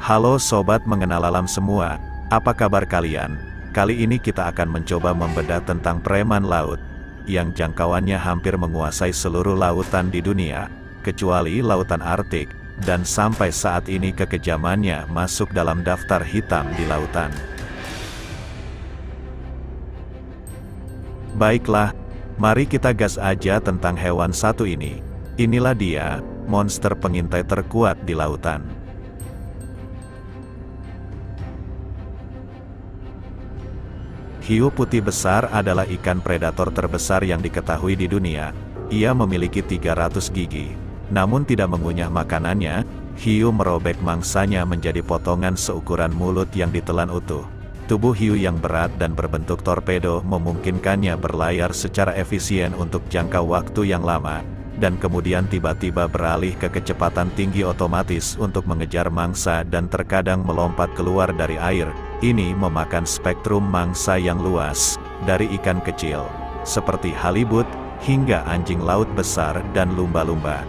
Halo sobat mengenal alam semua, apa kabar kalian? Kali ini kita akan mencoba membedah tentang preman laut, yang jangkauannya hampir menguasai seluruh lautan di dunia, kecuali lautan Arktik, dan sampai saat ini kekejamannya masuk dalam daftar hitam di lautan. Baiklah, mari kita gas aja tentang hewan satu ini. Inilah dia, monster pengintai terkuat di lautan. Hiu putih besar adalah ikan predator terbesar yang diketahui di dunia. Ia memiliki 300 gigi. Namun tidak mengunyah makanannya, hiu merobek mangsanya menjadi potongan seukuran mulut yang ditelan utuh. Tubuh hiu yang berat dan berbentuk torpedo memungkinkannya berlayar secara efisien untuk jangka waktu yang lama, dan kemudian tiba-tiba beralih ke kecepatan tinggi otomatis untuk mengejar mangsa dan terkadang melompat keluar dari air. Ini memakan spektrum mangsa yang luas, dari ikan kecil, seperti halibut, hingga anjing laut besar dan lumba-lumba.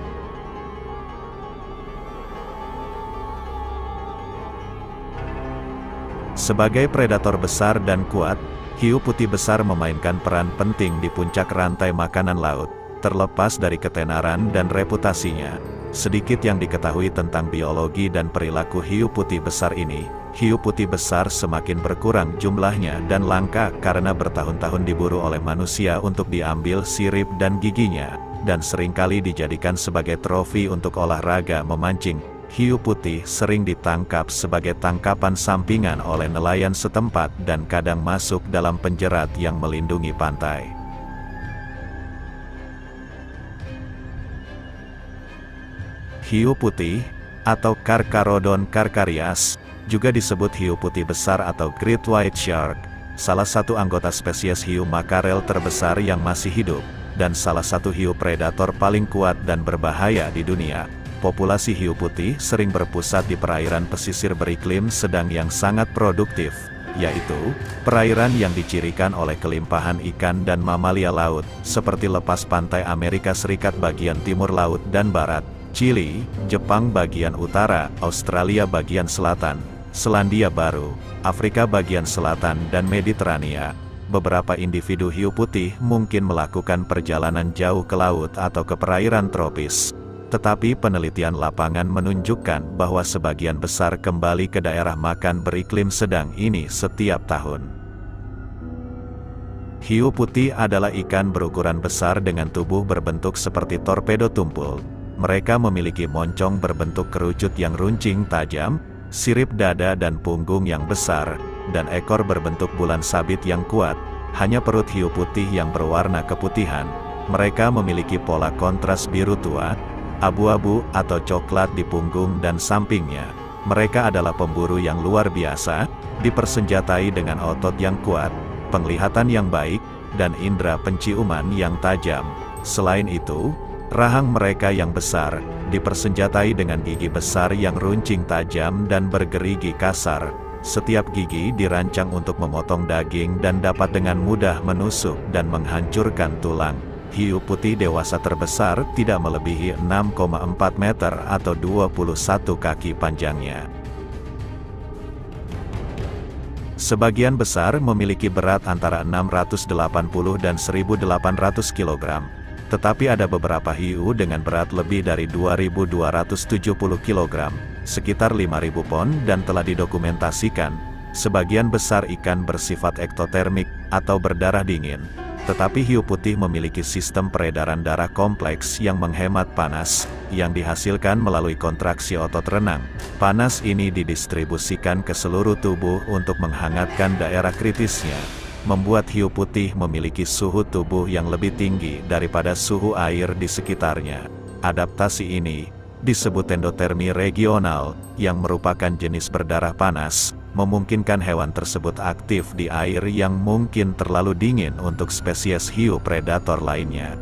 Sebagai predator besar dan kuat, hiu putih besar memainkan peran penting di puncak rantai makanan laut. Terlepas dari ketenaran dan reputasinya, sedikit yang diketahui tentang biologi dan perilaku hiu putih besar ini. Hiu putih besar semakin berkurang jumlahnya dan langka karena bertahun-tahun diburu oleh manusia untuk diambil sirip dan giginya, dan seringkali dijadikan sebagai trofi untuk olahraga memancing. Hiu putih sering ditangkap sebagai tangkapan sampingan oleh nelayan setempat dan kadang masuk dalam penjerat yang melindungi pantai. Hiu putih, atau Carcharodon carcharias, juga disebut hiu putih besar atau Great White Shark, salah satu anggota spesies hiu makarel terbesar yang masih hidup, dan salah satu hiu predator paling kuat dan berbahaya di dunia. Populasi hiu putih sering berpusat di perairan pesisir beriklim sedang yang sangat produktif, yaitu perairan yang dicirikan oleh kelimpahan ikan dan mamalia laut, seperti lepas pantai Amerika Serikat bagian timur laut dan barat, Chili, Jepang bagian utara, Australia bagian selatan, Selandia Baru, Afrika bagian selatan dan Mediterania. Beberapa individu hiu putih mungkin melakukan perjalanan jauh ke laut atau ke perairan tropis. Tetapi penelitian lapangan menunjukkan bahwa sebagian besar kembali ke daerah makan beriklim sedang ini setiap tahun. Hiu putih adalah ikan berukuran besar dengan tubuh berbentuk seperti torpedo tumpul. Mereka memiliki moncong berbentuk kerucut yang runcing tajam, sirip dada dan punggung yang besar, dan ekor berbentuk bulan sabit yang kuat. Hanya perut hiu putih yang berwarna keputihan. Mereka memiliki pola kontras biru tua, abu-abu atau coklat di punggung dan sampingnya. Mereka adalah pemburu yang luar biasa, dipersenjatai dengan otot yang kuat, penglihatan yang baik, dan indera penciuman yang tajam. Selain itu, rahang mereka yang besar, dipersenjatai dengan gigi besar yang runcing tajam dan bergerigi kasar. Setiap gigi dirancang untuk memotong daging dan dapat dengan mudah menusuk dan menghancurkan tulang. Hiu putih dewasa terbesar tidak melebihi 6,4 meter atau 21 kaki panjangnya. Sebagian besar memiliki berat antara 680 dan 1.800 kg. Tetapi ada beberapa hiu dengan berat lebih dari 2.270 kg, sekitar 5.000 pon dan telah didokumentasikan. Sebagian besar ikan bersifat ektotermik atau berdarah dingin. Tetapi hiu putih memiliki sistem peredaran darah kompleks yang menghemat panas, yang dihasilkan melalui kontraksi otot renang. Panas ini didistribusikan ke seluruh tubuh untuk menghangatkan daerah kritisnya, membuat hiu putih memiliki suhu tubuh yang lebih tinggi daripada suhu air di sekitarnya. Adaptasi ini disebut endotermi regional, yang merupakan jenis berdarah panas, memungkinkan hewan tersebut aktif di air yang mungkin terlalu dingin untuk spesies hiu predator lainnya.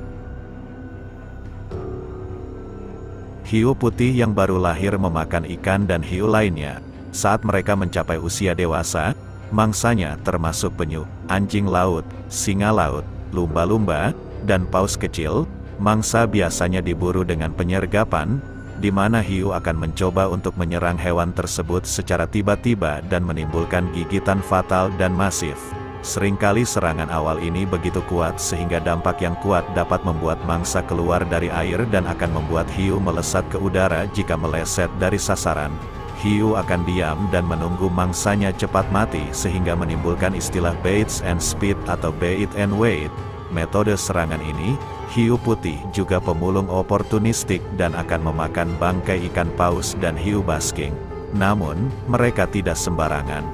Hiu putih yang baru lahir memakan ikan dan hiu lainnya. Saat mereka mencapai usia dewasa, mangsanya termasuk penyu, anjing laut, singa laut, lumba-lumba, dan paus kecil. Mangsa biasanya diburu dengan penyergapan, di mana hiu akan mencoba untuk menyerang hewan tersebut secara tiba-tiba dan menimbulkan gigitan fatal dan masif. Seringkali serangan awal ini begitu kuat sehingga dampak yang kuat dapat membuat mangsa keluar dari air dan akan membuat hiu melesat ke udara. Jika meleset dari sasaran, hiu akan diam dan menunggu mangsanya cepat mati sehingga menimbulkan istilah baits and speed atau bait and wait. Metode serangan ini, hiu putih juga pemulung oportunistik dan akan memakan bangkai ikan paus dan hiu basking. Namun, mereka tidak sembarangan.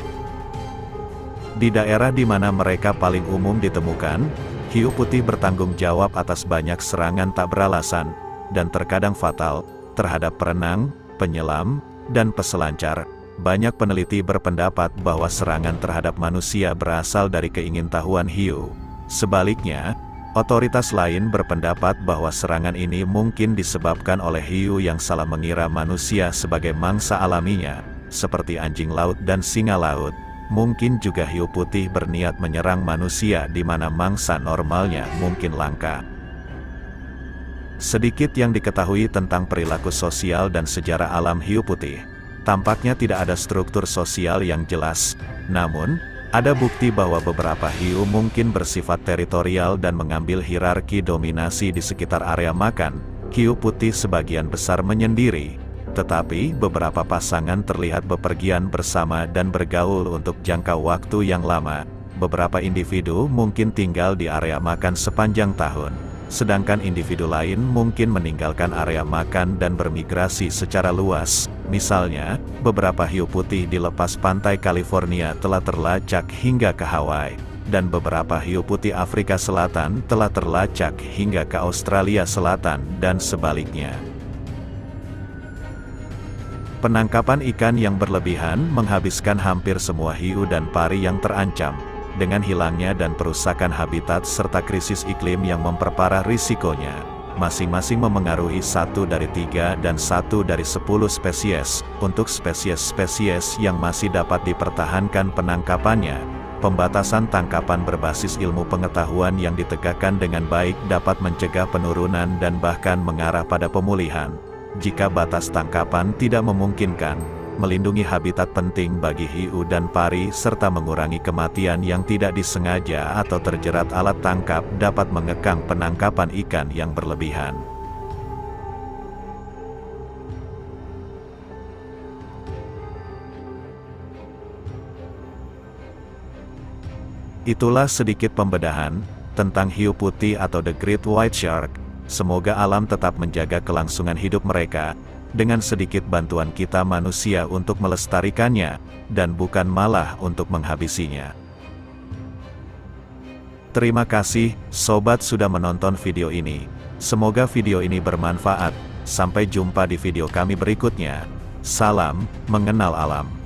Di daerah di mana mereka paling umum ditemukan, hiu putih bertanggung jawab atas banyak serangan tak beralasan, dan terkadang fatal, terhadap perenang, penyelam, dan peselancar. Banyak peneliti berpendapat bahwa serangan terhadap manusia berasal dari keingintahuan hiu. Sebaliknya, otoritas lain berpendapat bahwa serangan ini mungkin disebabkan oleh hiu yang salah mengira manusia sebagai mangsa alaminya, seperti anjing laut dan singa laut. Mungkin juga hiu putih berniat menyerang manusia di mana mangsa normalnya mungkin langka. Sedikit yang diketahui tentang perilaku sosial dan sejarah alam hiu putih. Tampaknya tidak ada struktur sosial yang jelas, namun, ada bukti bahwa beberapa hiu mungkin bersifat teritorial dan mengambil hierarki dominasi di sekitar area makan. Hiu putih sebagian besar menyendiri, tetapi beberapa pasangan terlihat bepergian bersama dan bergaul untuk jangka waktu yang lama. Beberapa individu mungkin tinggal di area makan sepanjang tahun, sedangkan individu lain mungkin meninggalkan area makan dan bermigrasi secara luas. Misalnya, beberapa hiu putih di lepas pantai California telah terlacak hingga ke Hawaii, dan beberapa hiu putih Afrika Selatan telah terlacak hingga ke Australia Selatan dan sebaliknya. Penangkapan ikan yang berlebihan menghabiskan hampir semua hiu dan pari yang terancam, dengan hilangnya dan perusakan habitat serta krisis iklim yang memperparah risikonya. Masing-masing memengaruhi 1 dari 3 dan 1 dari 10 spesies. Untuk spesies-spesies yang masih dapat dipertahankan penangkapannya, pembatasan tangkapan berbasis ilmu pengetahuan yang ditegakkan dengan baik dapat mencegah penurunan dan bahkan mengarah pada pemulihan. Jika batas tangkapan tidak memungkinkan, melindungi habitat penting bagi hiu dan pari serta mengurangi kematian yang tidak disengaja atau terjerat alat tangkap dapat mengekang penangkapan ikan yang berlebihan. Itulah sedikit pembedahan tentang hiu putih atau the Great White Shark. Semoga alam tetap menjaga kelangsungan hidup mereka, dengan sedikit bantuan kita manusia untuk melestarikannya, dan bukan malah untuk menghabisinya. Terima kasih, sobat sudah menonton video ini. Semoga video ini bermanfaat. Sampai jumpa di video kami berikutnya. Salam, mengenal alam.